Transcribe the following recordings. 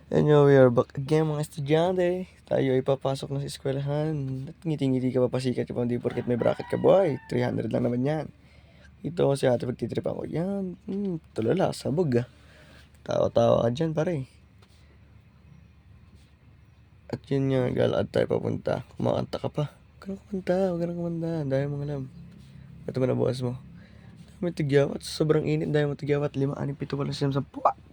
And we are back again mga estudyante. Tayo ay papasok na sa eskwelahan. At ngiti-ngiti ka papasikat ka pa, hindi porket may bracket ka boy. 300 lang naman yan. Ito si ate pagtitripan ko. Yan, tulala, sabog ah. Tawa-tawa ka dyan pare. At yun nga, galad tayo papunta. Kumakanta ka pa. Huwag ka nang kumanta. Dahil mong alam. Ito ba na bukas mo? May tigyawat. Sobrang init dahil mo tigyawat. 5, 6, 7, 8, 9, 10.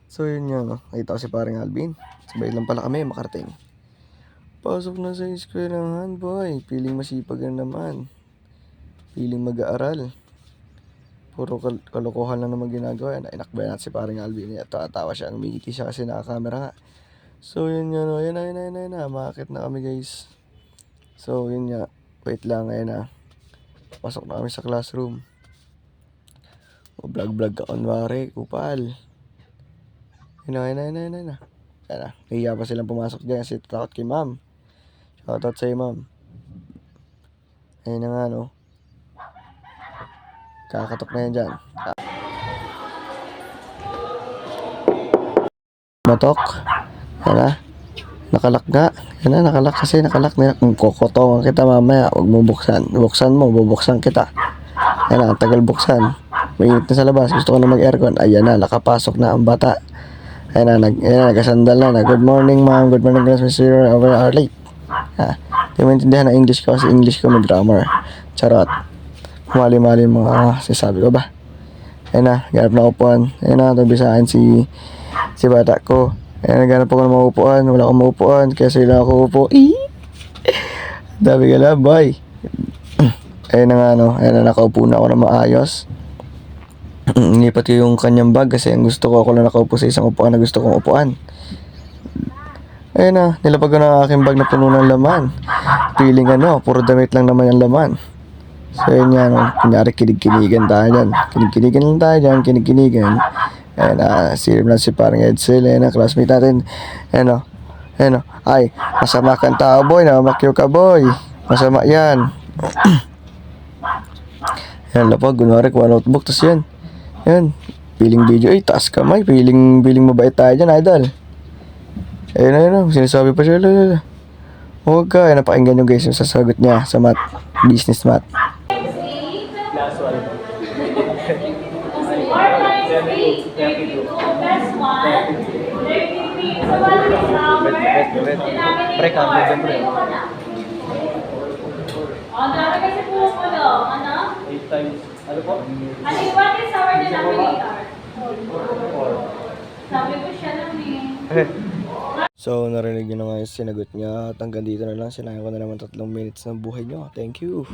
So yun nga, no? Nakita ko si paring Alvin. Sabay lang pala kami makarating. Pasok na sa eskwelahan, boy. Piling masipag na naman. Piling mag-aaral. Puro kalokohan lang naman ginagawa. Inakbay natin si paring Alvin. Tawa siya. Umingiti siya kasi nakakamera nga. So yun nga, no? Ayun na. Makakit na kami, guys. So yun nga. Wait lang, ayun na. Pasok na kami sa classroom. O vlog ka kunwari. Kupal. Ayun na. Kaya na, nahiya pa silang pumasok dyan kasi takot kay ma'am. Shoutout sa'yo ma'am. Ayun na nga no. Kakatok na yan dyan. Matok. Yan na. Nakalak nga. Yan na, nakalak kasi. Nakalak na. Kung kokotongan kita mamaya, huwag mo buksan. Buksan mo, bubuksan kita. Yan na, ang tagal buksan. Mainit na sa labas. Gusto ko na mag-aircon. Ayan na, nakapasok na ang bata. Ayan na, nagasandal na. Good morning ma'am. Good morning class Mr. Over our late. Di mo intindihan na English ko kasi English ko may grammar. Charot. Mali-mali mga sasabi ko ba. Ayan na, ganap na upuan. Ayan na, tabi sa akin si bata ko. Ayan na, ganap ako ng maupuan. Wala akong maupuan. Kaya sila ako upo. Dabi ka lang, boy. Ayan na nga, no. Ayan na, nakaupo na ako na maayos. Inipat ko yung kanyang bag kasi ang gusto ko ako lang nakaupo sa isang upuan na gusto kong upuan. Ayun na, nilapag ko na ang aking bag na puno ng laman. Feeling puro damit lang naman yung laman. So yun nga, no, kunyari kinig-kinigan tayo dyan. Kinig-kinigan lang tayo dyan, kinig-kinigan. Ayun na, sirim lang si parang Edsel, ayun na, classmate natin. Ayun no, ay, masama kang tao boy, namamakyo ka boy. Masama yan. Ayun, lapag, kunwari, kuha notebook, tas yan. Yan, feeling video, taas kamay, feeling mabait tayo dyan, idol. Ayun, sinasabi pa siya, huwag ka, napakinggan nyo guys yung sasagot niya sa math, business math. Class 1. 4 times 3, 32 plus 1, 33. So, what is our? Break up, siyempre. Dami kasi pumupulo. Ano? 8 times, ano po? Ano yung what is our denominator? 4. Sabi ko siya lang eh. So, narinig nyo na nga yung sinagot niya. At hanggang dito na lang. Sinayang ko na naman 3 minutes ng buhay nyo. Thank you.